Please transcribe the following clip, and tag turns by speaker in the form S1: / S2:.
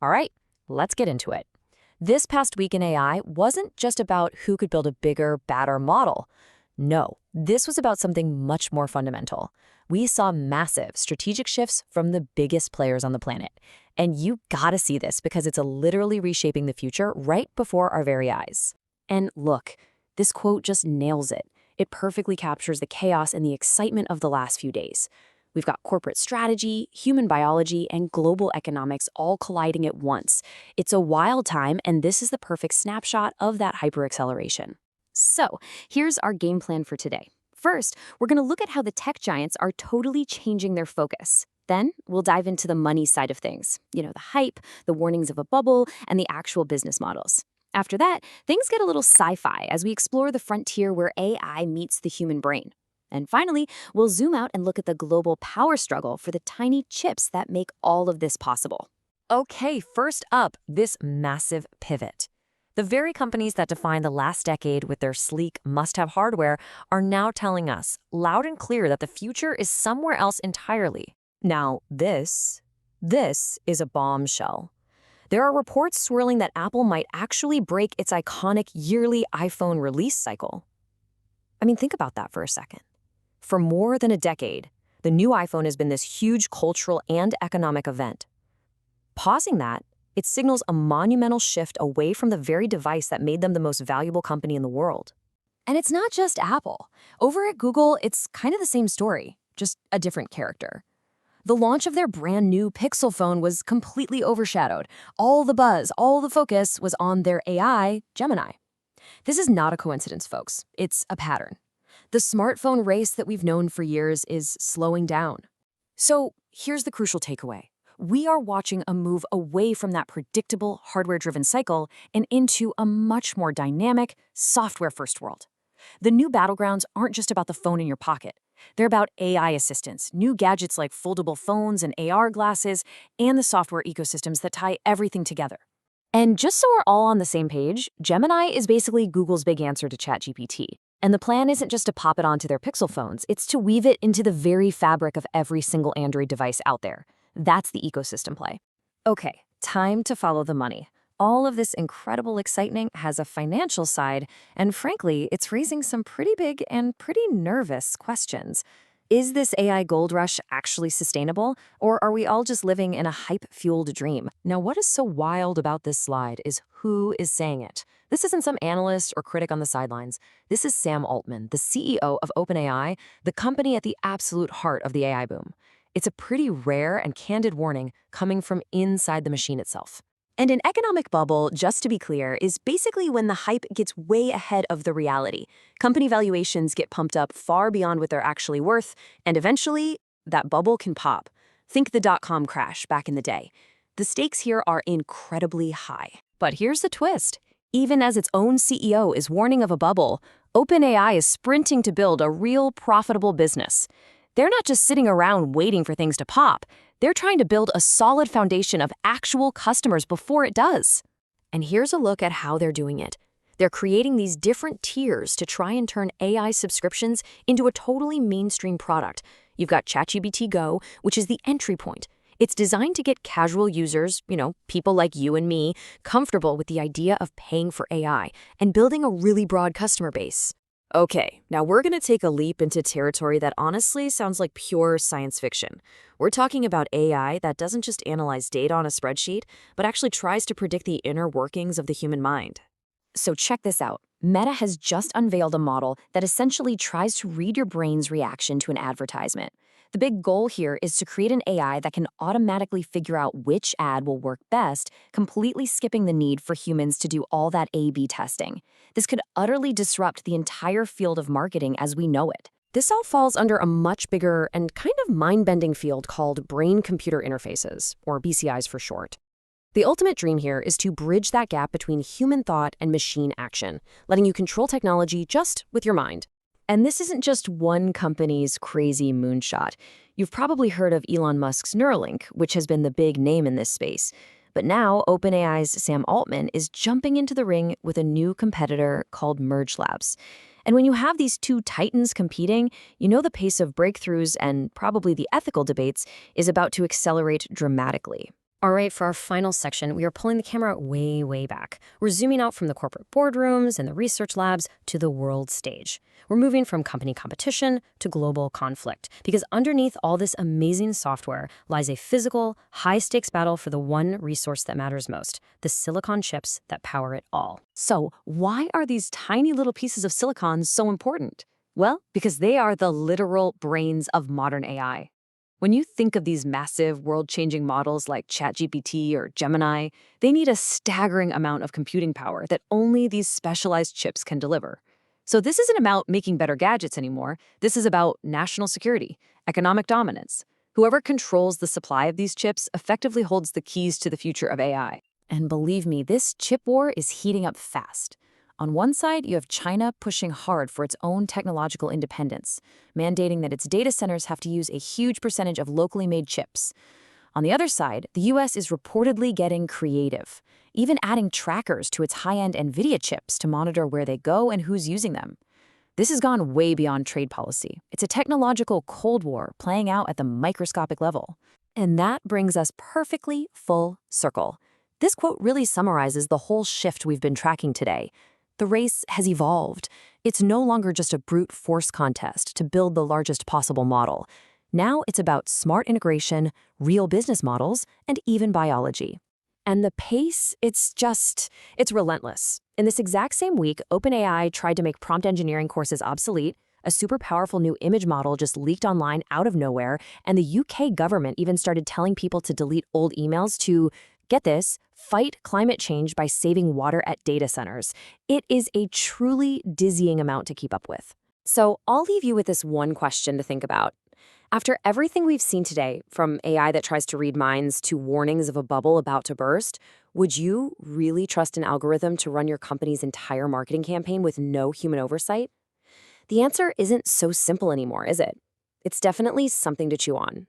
S1: All right, let's get into it. This past week in AI wasn't just about who could build a bigger, badder model. No, this was about something much more fundamental. We saw massive strategic shifts from the biggest players on the planet. And you gotta see this because it's literally reshaping the future right before our very eyes. And look, this quote just nails it. It perfectly captures the chaos and the excitement of the last few days. We've got corporate strategy, human biology, and global economics all colliding at once. It's a wild time, and this is the perfect snapshot of that hyperacceleration. So, here's our game plan for today. First, we're going to look at how the tech giants are totally changing their focus. Then, we'll dive into the money side of things. The hype, the warnings of a bubble, and the actual business models. After that, things get a little sci-fi as we explore the frontier where AI meets the human brain. And finally, we'll zoom out and look at the global power struggle for the tiny chips that make all of this possible. Okay, first up, this massive pivot. The very companies that defined the last decade with their sleek, must-have hardware are now telling us, loud and clear, that the future is somewhere else entirely. Now, this is a bombshell. There are reports swirling that Apple might actually break its iconic yearly iPhone release cycle. I mean, think about that for a second. For more than a decade, the new iPhone has been this huge cultural and economic event. Pausing that, it signals a monumental shift away from the very device that made them the most valuable company in the world. And it's not just Apple. Over at Google, it's kind of the same story, just a different character. The launch of their brand new Pixel phone was completely overshadowed. All the buzz, all the focus was on their AI, Gemini. This is not a coincidence, folks. It's a pattern. The smartphone race that we've known for years is slowing down. So here's the crucial takeaway. We are watching a move away from that predictable, hardware-driven cycle and into a much more dynamic, software-first world. The new battlegrounds aren't just about the phone in your pocket. They're about AI assistants, new gadgets like foldable phones and AR glasses, and the software ecosystems that tie everything together. And just so we're all on the same page, Gemini is basically Google's big answer to ChatGPT. And the plan isn't just to pop it onto their Pixel phones, it's to weave it into the very fabric of every single Android device out there. That's the ecosystem play. Okay, time to follow the money. All of this incredible excitement has a financial side, and frankly, it's raising some pretty big and pretty nervous questions. Is this AI gold rush actually sustainable, or are we all just living in a hype-fueled dream? Now, what is so wild about this slide is who is saying it. This isn't some analyst or critic on the sidelines. This is Sam Altman, the CEO of OpenAI, the company at the absolute heart of the AI boom. It's a pretty rare and candid warning coming from inside the machine itself. And an economic bubble, just to be clear, is basically when the hype gets way ahead of the reality. Company valuations get pumped up far beyond what they're actually worth, and eventually, that bubble can pop. Think the dot-com crash back in the day. The stakes here are incredibly high. But here's the twist. Even as its own CEO is warning of a bubble, OpenAI is sprinting to build a real profitable business. They're not just sitting around waiting for things to pop. They're trying to build a solid foundation of actual customers before it does. And here's a look at how they're doing it. They're creating these different tiers to try and turn AI subscriptions into a totally mainstream product. You've got ChatGPT Go, which is the entry point. It's designed to get casual users, people like you and me, comfortable with the idea of paying for AI and building a really broad customer base. Okay, now we're going to take a leap into territory that honestly sounds like pure science fiction. We're talking about AI that doesn't just analyze data on a spreadsheet, but actually tries to predict the inner workings of the human mind. So check this out. Meta has just unveiled a model that essentially tries to read your brain's reaction to an advertisement. The big goal here is to create an AI that can automatically figure out which ad will work best, completely skipping the need for humans to do all that A/B testing. This could utterly disrupt the entire field of marketing as we know it. This all falls under a much bigger and kind of mind-bending field called brain-computer interfaces, or BCIs for short. The ultimate dream here is to bridge that gap between human thought and machine action, letting you control technology just with your mind. And this isn't just one company's crazy moonshot. You've probably heard of Elon Musk's Neuralink, which has been the big name in this space. But now OpenAI's Sam Altman is jumping into the ring with a new competitor called Merge Labs. And when you have these two titans competing, you know the pace of breakthroughs and probably the ethical debates is about to accelerate dramatically.
S2: All right, for our final section, we are pulling the camera way, way back. We're zooming out from the corporate boardrooms and the research labs to the world stage. We're moving from company competition to global conflict, because underneath all this amazing software lies a physical, high-stakes battle for the one resource that matters most, the silicon chips that power it all.
S1: So, why are these tiny little pieces of silicon so important? Well, because they are the literal brains of modern AI. When you think of these massive, world-changing models like ChatGPT or Gemini, they need a staggering amount of computing power that only these specialized chips can deliver. So this isn't about making better gadgets anymore. This is about national security, economic dominance. Whoever controls the supply of these chips effectively holds the keys to the future of AI. And believe me, this chip war is heating up fast. On one side, you have China pushing hard for its own technological independence, mandating that its data centers have to use a huge percentage of locally made chips. On the other side, the US is reportedly getting creative, even adding trackers to its high-end NVIDIA chips to monitor where they go and who's using them. This has gone way beyond trade policy. It's a technological Cold War playing out at the microscopic level. And that brings us perfectly full circle. This quote really summarizes the whole shift we've been tracking today. The race has evolved. It's no longer just a brute force contest to build the largest possible model. Now it's about smart integration, real business models, and even biology. And the pace, it's relentless. In this exact same week, OpenAI tried to make prompt engineering courses obsolete. A super powerful new image model just leaked online out of nowhere, and the UK government even started telling people to delete old emails to, get this, fight climate change by saving water at data centers. It is a truly dizzying amount to keep up with. So I'll leave you with this one question to think about. After everything we've seen today, from AI that tries to read minds to warnings of a bubble about to burst, would you really trust an algorithm to run your company's entire marketing campaign with no human oversight? The answer isn't so simple anymore, is it? It's definitely something to chew on.